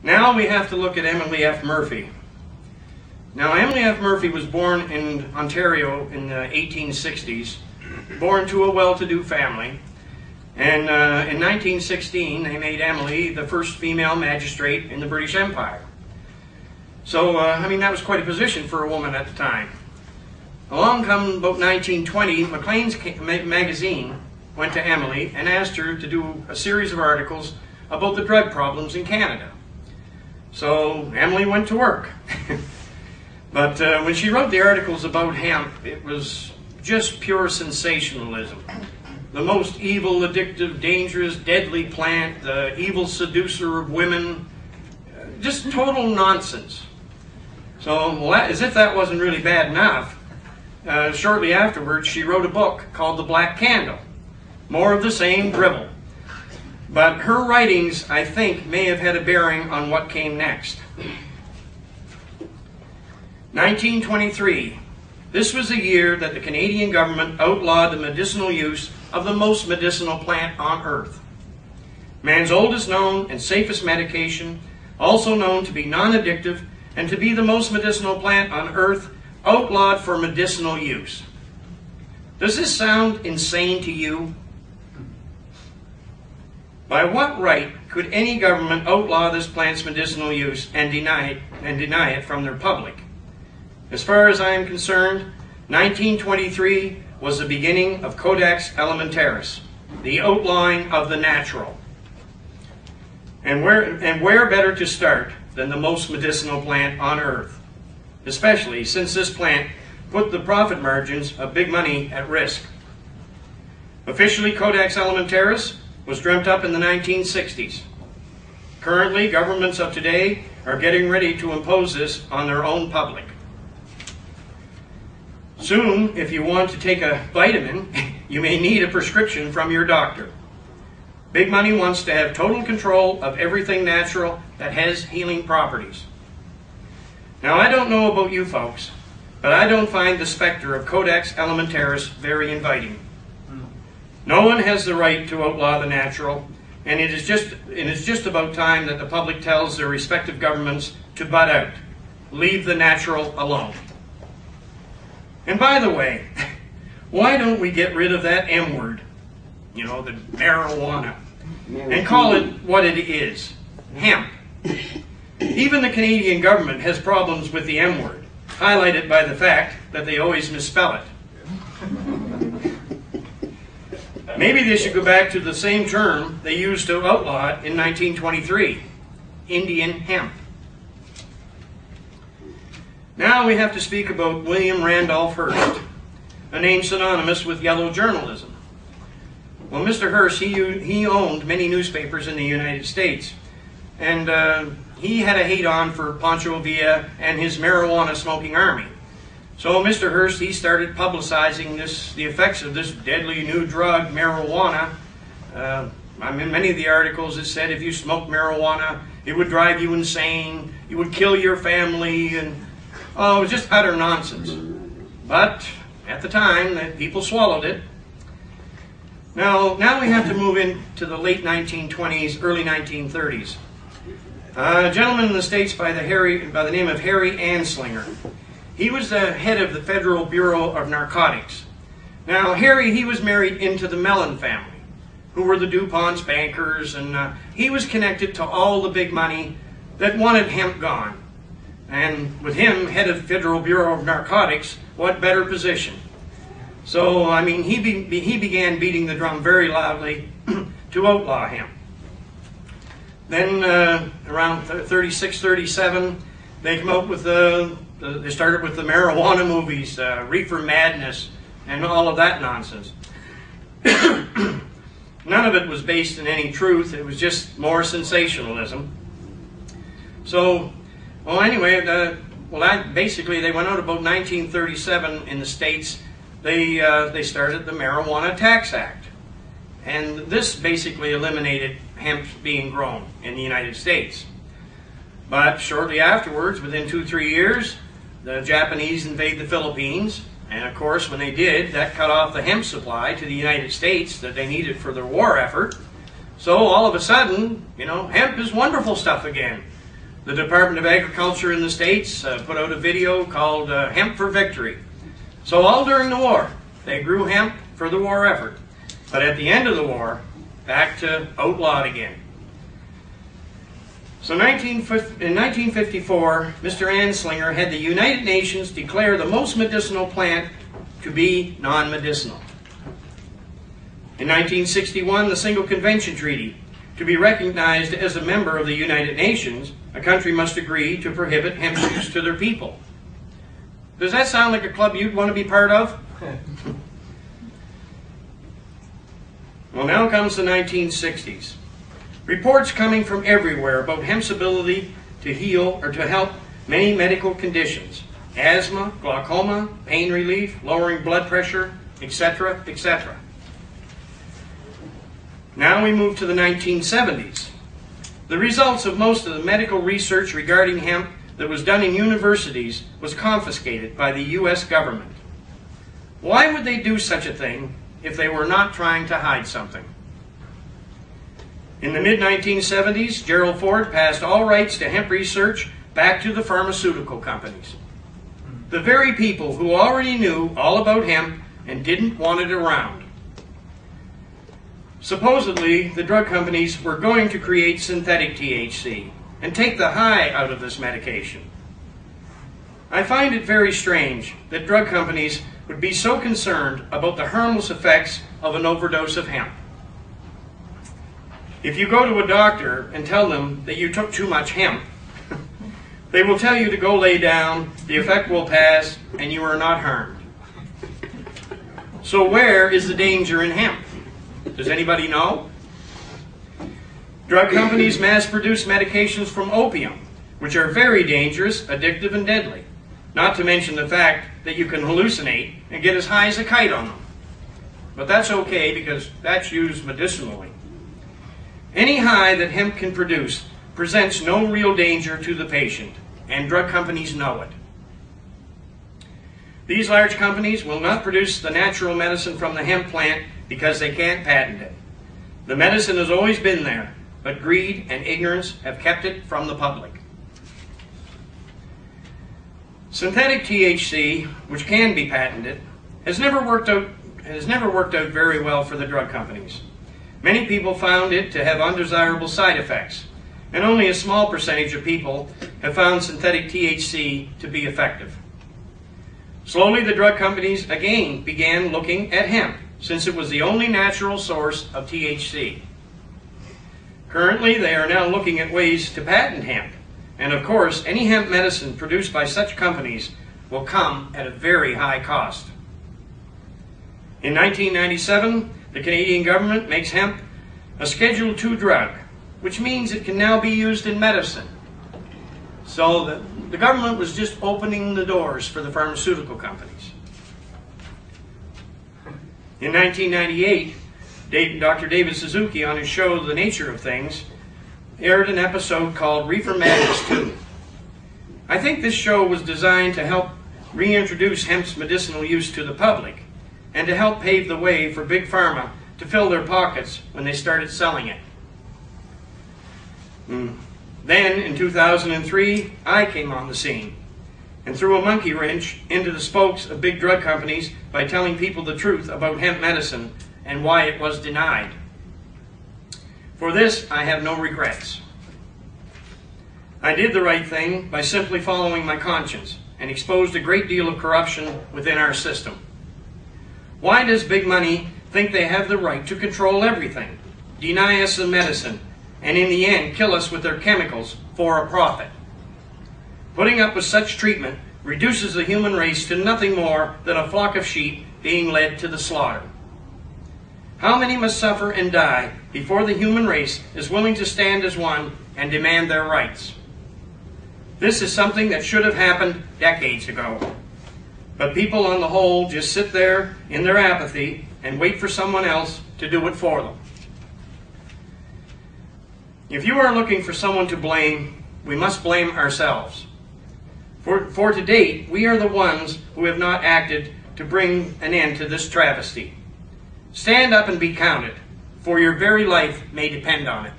Now we have to look at Emily F. Murphy. Now, Emily F. Murphy was born in Ontario in the 1860s, born to a well-to-do family. And in 1916, they made Emily the first female magistrate in the British Empire. So, I mean, that was quite a position for a woman at the time. Along come about 1920, Maclean's magazine went to Emily and asked her to do a series of articles about the drug problems in Canada. So Emily went to work. But when she wrote the articles about hemp, it was just pure sensationalism. The most evil, addictive, dangerous, deadly plant, the evil seducer of women, just total nonsense. So, well, as if that wasn't really bad enough, shortly afterwards she wrote a book called The Black Candle. More of the same dribble. But her writings, I think, may have had a bearing on what came next. 1923. This was the year that the Canadian government outlawed the medicinal use of the most medicinal plant on earth. Man's oldest known and safest medication, also known to be non-addictive and to be the most medicinal plant on earth, outlawed for medicinal use. Does this sound insane to you? By what right could any government outlaw this plant's medicinal use and deny it from their public? As far as I am concerned, 1923 was the beginning of Codex Alimentarius, the outlawing of the natural. And where better to start than the most medicinal plant on earth, especially since this plant put the profit margins of big money at risk. Officially, Codex Alimentarius was dreamt up in the 1960s. Currently, governments of today are getting ready to impose this on their own public. Soon, if you want to take a vitamin, you may need a prescription from your doctor. Big money wants to have total control of everything natural that has healing properties. Now, I don't know about you folks, but I don't find the specter of Codex Alimentarius very inviting. No one has the right to outlaw the natural, and it's just about time that the public tells their respective governments to butt out. Leave the natural alone. And by the way, why don't we get rid of that M word? You know, the marijuana. And call it what it is, hemp. Even the Canadian government has problems with the M word, highlighted by the fact that they always misspell it. Maybe they should go back to the same term they used to outlaw it in 1923, Indian hemp. Now we have to speak about William Randolph Hearst, a name synonymous with yellow journalism. Well, Mr. Hearst, he owned many newspapers in the United States, and he had a hate-on for Pancho Villa and his marijuana-smoking army. So Mr. Hearst, he started publicizing the effects of this deadly new drug, marijuana. I mean, many of the articles it said if you smoked marijuana, it would drive you insane, you would kill your family, and oh, it was just utter nonsense. But at the time, the people swallowed it. Now we have to move into the late 1920s, early 1930s. A gentleman in the States by the name of Harry Anslinger. He was the head of the Federal Bureau of Narcotics. Now, Harry, he was married into the Mellon family, who were the DuPont's bankers, and he was connected to all the big money that wanted hemp gone. And with him, head of Federal Bureau of Narcotics, what better position? So, I mean, he began beating the drum very loudly to outlaw hemp. Then, around 36, 37, they come out with they started with the marijuana movies, Reefer Madness, and all of that nonsense. None of it was based in any truth. It was just more sensationalism. So, well, anyway, basically they went out about 1937 in the States. They started the Marijuana Tax Act. And this basically eliminated hemp being grown in the United States. But shortly afterwards, within 2-3 years, the Japanese invade the Philippines, and of course when they did, that cut off the hemp supply to the United States that they needed for their war effort. So all of a sudden, you know, hemp is wonderful stuff again. The Department of Agriculture in the States put out a video called Hemp for Victory. So all during the war, they grew hemp for the war effort. But at the end of the war, back to outlawed again. So in 1954, Mr. Anslinger had the United Nations declare the most medicinal plant to be non-medicinal. In 1961, the Single Convention Treaty. To be recognized as a member of the United Nations, a country must agree to prohibit hemp use to their people. Does that sound like a club you'd want to be part of? Well, now comes the 1960s. Reports coming from everywhere about hemp's ability to heal or to help many medical conditions. Asthma, glaucoma, pain relief, lowering blood pressure, etc., etc. Now we move to the 1970s. The results of most of the medical research regarding hemp that was done in universities was confiscated by the U.S. government. Why would they do such a thing if they were not trying to hide something? In the mid-1970s, Gerald Ford passed all rights to hemp research back to the pharmaceutical companies. The very people who already knew all about hemp and didn't want it around. Supposedly, the drug companies were going to create synthetic THC and take the high out of this medication. I find it very strange that drug companies would be so concerned about the harmless effects of an overdose of hemp. If you go to a doctor and tell them that you took too much hemp, they will tell you to go lay down, the effect will pass, and you are not harmed. So where is the danger in hemp? Does anybody know? Drug companies mass-produce medications from opium, which are very dangerous, addictive, and deadly. Not to mention the fact that you can hallucinate and get as high as a kite on them. But that's okay because that's used medicinally. Any high that hemp can produce presents no real danger to the patient, and drug companies know it. These large companies will not produce the natural medicine from the hemp plant because they can't patent it. The medicine has always been there, but greed and ignorance have kept it from the public. Synthetic THC, which can be patented, has never worked out very well for the drug companies. Many people found it to have undesirable side effects, and only a small percentage of people have found synthetic THC to be effective. Slowly, the drug companies again began looking at hemp, since it was the only natural source of THC. Currently, they are now looking at ways to patent hemp, and of course, any hemp medicine produced by such companies will come at a very high cost. In 1997, the Canadian government makes hemp a Schedule II drug, which means it can now be used in medicine. So the government was just opening the doors for the pharmaceutical companies. In 1998, Dr. David Suzuki, on his show The Nature of Things, aired an episode called Reefer Madness 2. I think this show was designed to help reintroduce hemp's medicinal use to the public and to help pave the way for Big Pharma to fill their pockets when they started selling it. Then, in 2003, I came on the scene and threw a monkey wrench into the spokes of big drug companies by telling people the truth about hemp medicine and why it was denied. For this, I have no regrets. I did the right thing by simply following my conscience and exposed a great deal of corruption within our system. Why does big money think they have the right to control everything, deny us the medicine, and in the end kill us with their chemicals for a profit? Putting up with such treatment reduces the human race to nothing more than a flock of sheep being led to the slaughter. How many must suffer and die before the human race is willing to stand as one and demand their rights? This is something that should have happened decades ago. But people on the whole just sit there in their apathy and wait for someone else to do it for them. If you are looking for someone to blame, we must blame ourselves. For to date, we are the ones who have not acted to bring an end to this travesty. Stand up and be counted, for your very life may depend on it.